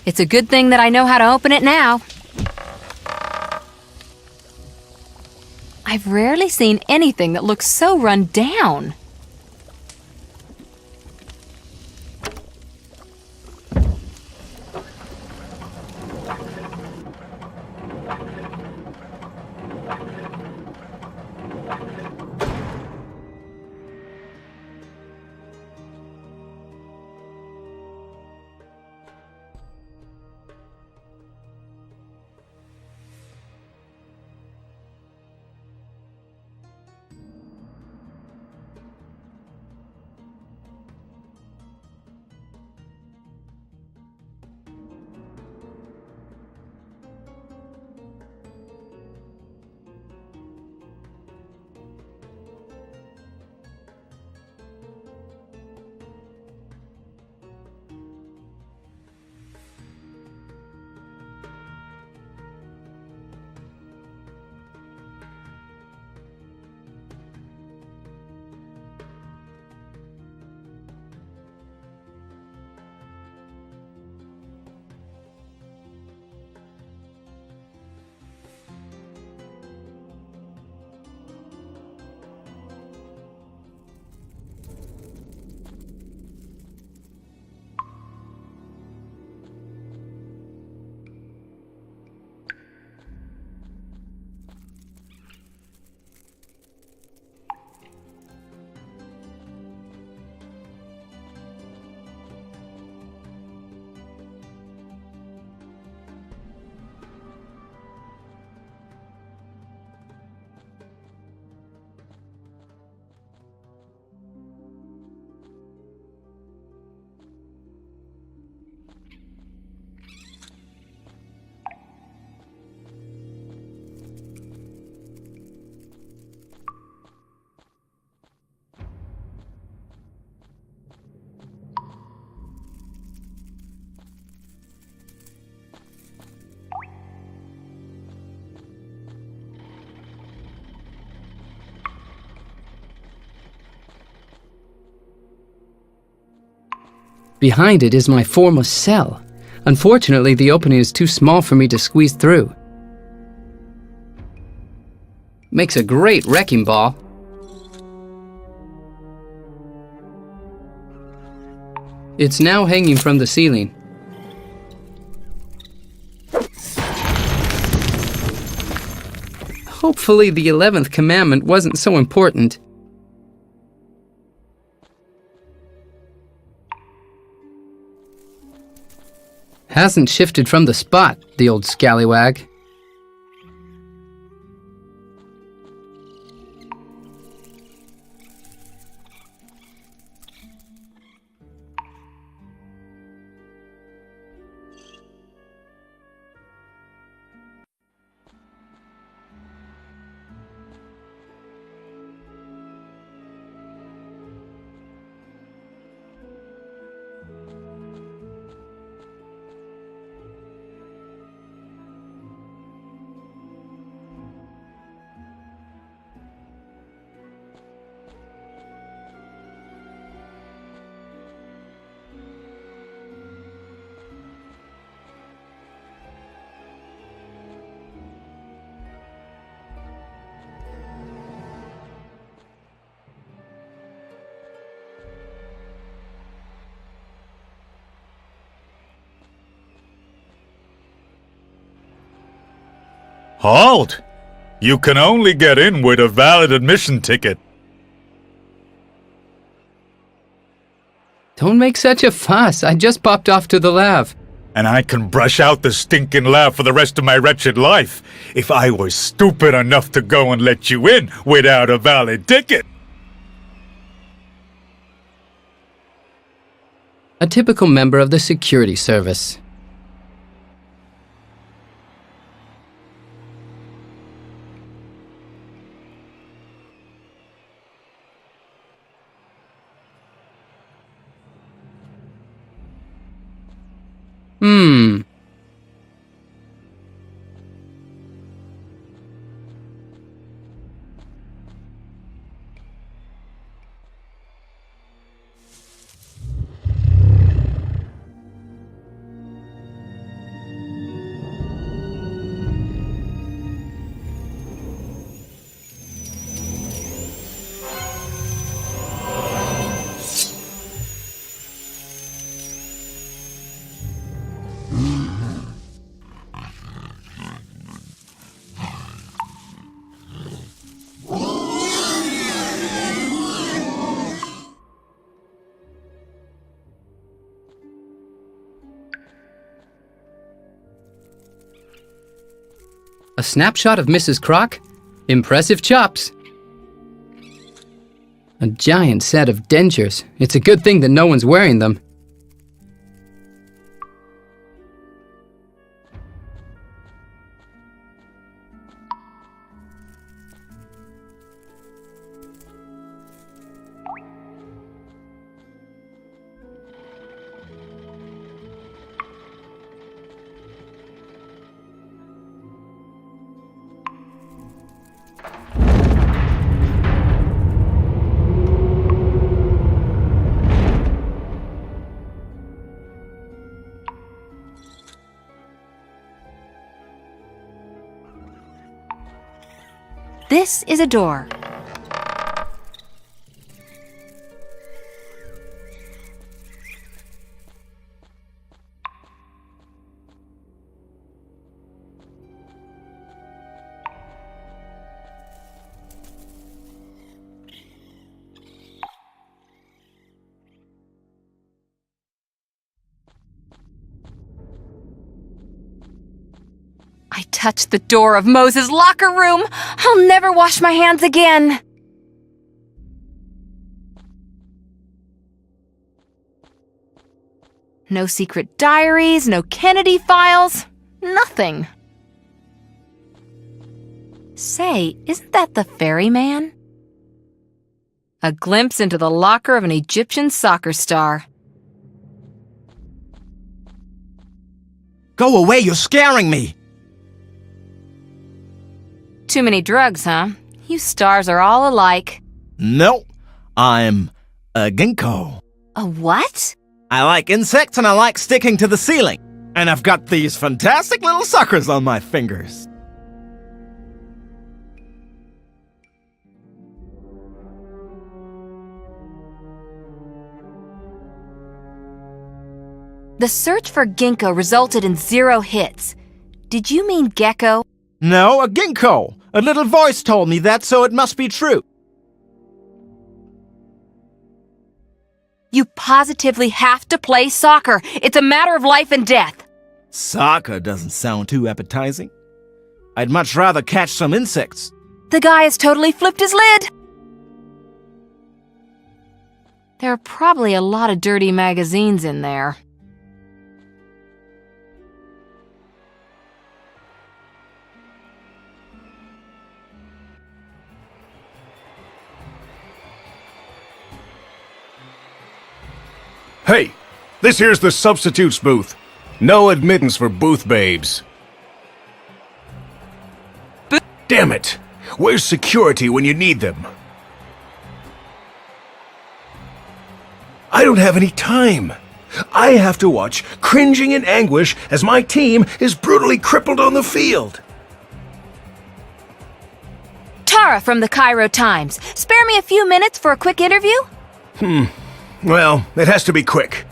It's a good thing that I know how to open it now. I've rarely seen anything that looks so run down. Behind it is my former cell. Unfortunately, the opening is too small for me to squeeze through. Makes a great wrecking ball. It's now hanging from the ceiling. Hopefully the 11th commandment wasn't so important. Hasn't shifted from the spot, the old scallywag. Halt! You can only get in with a valid admission ticket. Don't make such a fuss. I just popped off to the lab. And I can brush out the stinking lab for the rest of my wretched life if I was stupid enough to go and let you in without a valid ticket. A typical member of the security service. A snapshot of Mrs. Croc? Impressive chops. A giant set of dentures. It's a good thing that no one's wearing them. This is a door. I touched the door of Moses' locker room. I'll never wash my hands again. No secret diaries, no Kennedy files, nothing. Say, isn't that the ferryman? A glimpse into the locker of an Egyptian soccer star. Go away, you're scaring me! Too many drugs, huh? You stars are all alike. No, I'm a ginkgo. A what? I like insects and I like sticking to the ceiling. And I've got these fantastic little suckers on my fingers. The search for ginkgo resulted in 0 hits. Did you mean gecko? No, a ginkgo. A little voice told me that, so it must be true. You positively have to play soccer. It's a matter of life and death. Soccer doesn't sound too appetizing. I'd much rather catch some insects. The guy has totally flipped his lid. There are probably a lot of dirty magazines in there. Hey, this here's the substitutes booth. No admittance for booth babes. Damn it! Where's security when you need them? I don't have any time. I have to watch, cringing in anguish, as my team is brutally crippled on the field. Tara from the Cairo Times. Spare me a few minutes for a quick interview? Well, it has to be quick.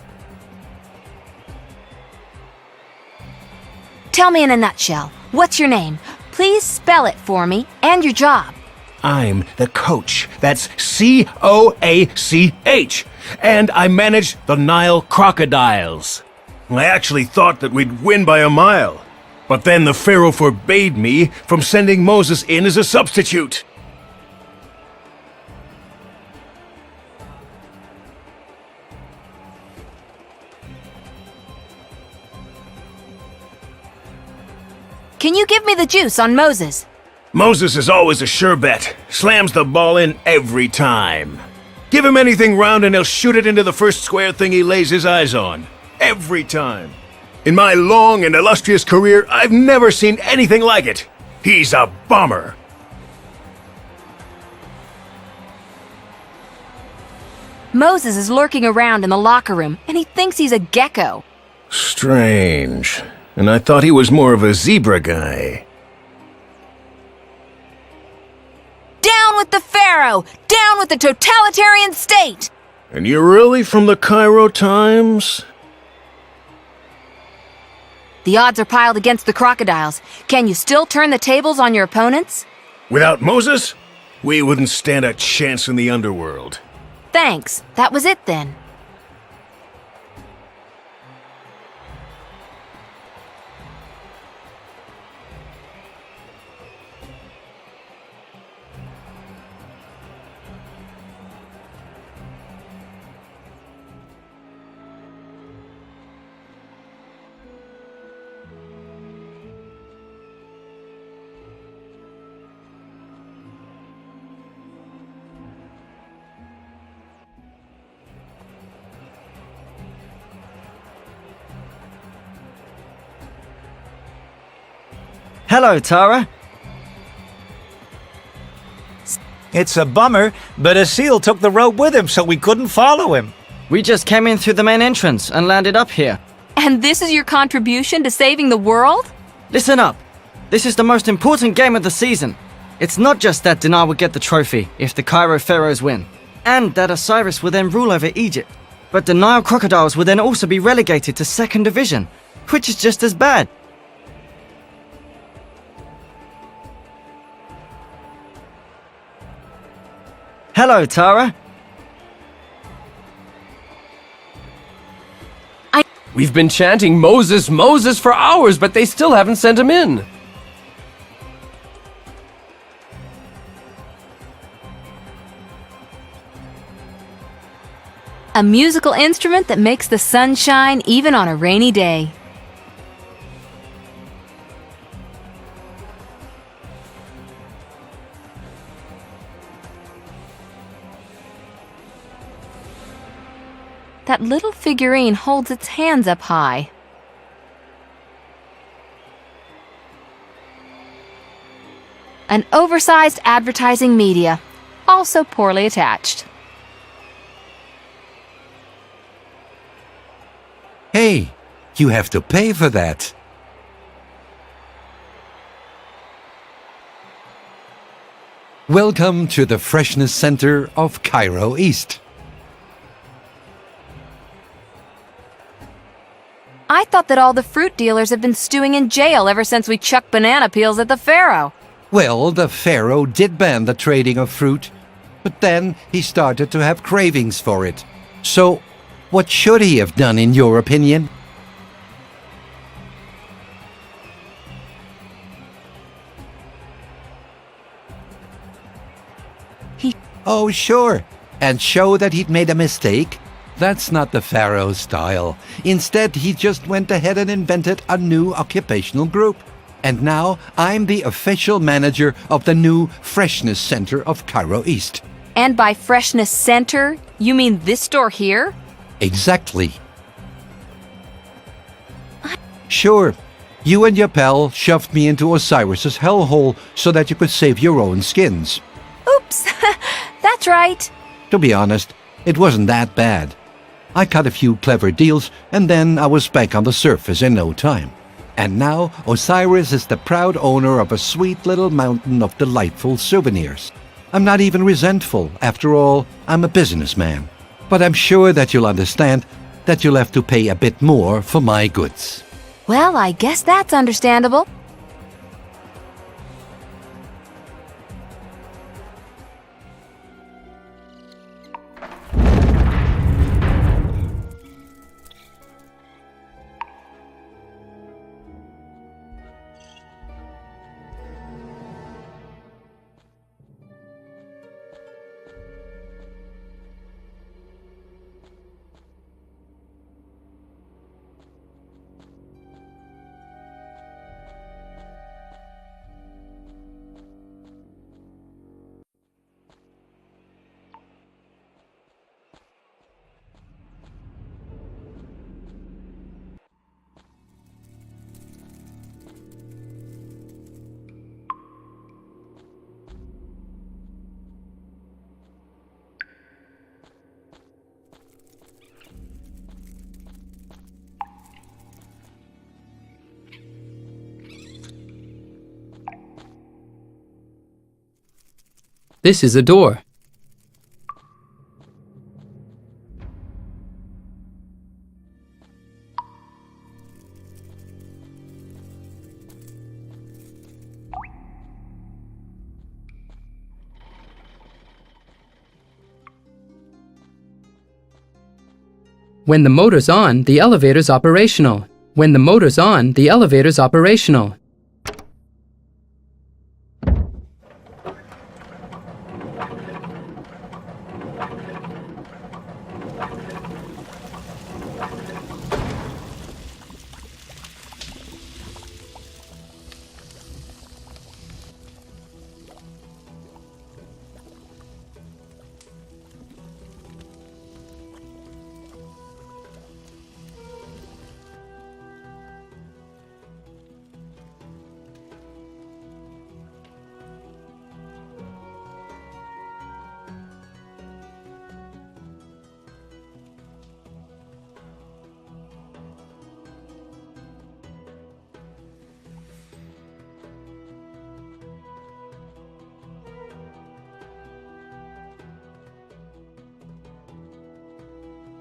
Tell me in a nutshell. What's your name? Please spell it for me and your job. I'm the coach. That's C-O-A-C-H. And I manage the Nile Crocodiles. I actually thought that we'd win by a mile. But then the Pharaoh forbade me from sending Moses in as a substitute. Can you give me the juice on Moses? Moses is always a sure bet. Slams the ball in every time. Give him anything round and he'll shoot it into the first square thing he lays his eyes on. Every time. In my long and illustrious career, I've never seen anything like it. He's a bomber. Moses is lurking around in the locker room, and he thinks he's a gecko. Strange. And I thought he was more of a zebra guy. Down with the Pharaoh! Down with the totalitarian state! And you're really from the Cairo Times? The odds are piled against the crocodiles. Can you still turn the tables on your opponents? Without Moses, we wouldn't stand a chance in the underworld. Thanks. That was it then. Hello, Tara. It's a bummer, but a seal took the rope with him, so we couldn't follow him. We just came in through the main entrance and landed up here. And this is your contribution to saving the world? Listen up. This is the most important game of the season. It's not just that Dinar will get the trophy if the Cairo Pharaohs win, and that Osiris will then rule over Egypt. But the Nile Crocodiles will then also be relegated to 2nd Division, which is just as bad. Hello, Tara. We've been chanting Moses, Moses for hours, but they still haven't sent him in. A musical instrument that makes the sun shine even on a rainy day. That little figurine holds its hands up high. An oversized advertising media, also poorly attached. Hey, you have to pay for that. Welcome to the Freshness Center of Cairo East. I thought that all the fruit dealers have been stewing in jail ever since we chucked banana peels at the Pharaoh. Well, the Pharaoh did ban the trading of fruit, but then he started to have cravings for it. So, what should he have done in your opinion? Oh, sure, and show that he'd made a mistake? That's not the Pharaoh's style. Instead, he just went ahead and invented a new occupational group. And now, I'm the official manager of the new Freshness Center of Cairo East. And by Freshness Center, you mean this store here? Exactly. Sure, you and your pal shoved me into Osiris's hellhole so that you could save your own skins. Oops, that's right. To be honest, it wasn't that bad. I cut a few clever deals, and then I was back on the surface in no time. And now, Osiris is the proud owner of a sweet little mountain of delightful souvenirs. I'm not even resentful. After all, I'm a businessman. But I'm sure that you'll understand that you'll have to pay a bit more for my goods. Well, I guess that's understandable. This is a door. When the motor's on, the elevator's operational. When the motor's on, the elevator's operational.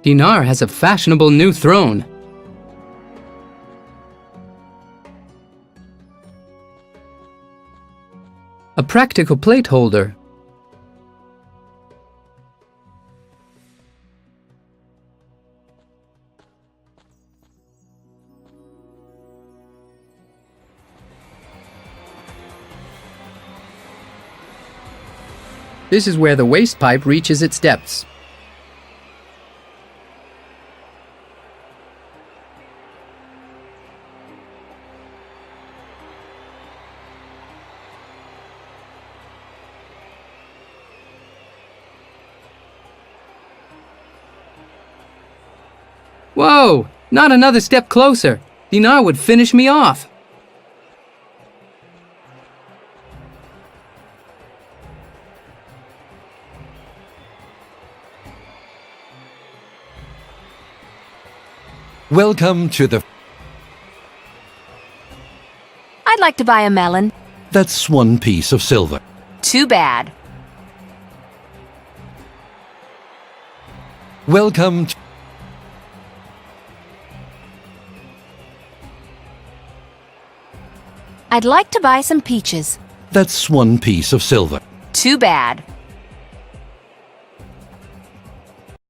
Dinar has a fashionable new throne. A practical plate holder. This is where the waste pipe reaches its depths. Whoa! Not another step closer! Dinar would finish me off! Welcome to the... I'd like to buy a melon. That's 1 piece of silver. Too bad. Welcome to... I'd like to buy some peaches. That's 1 piece of silver. Too bad.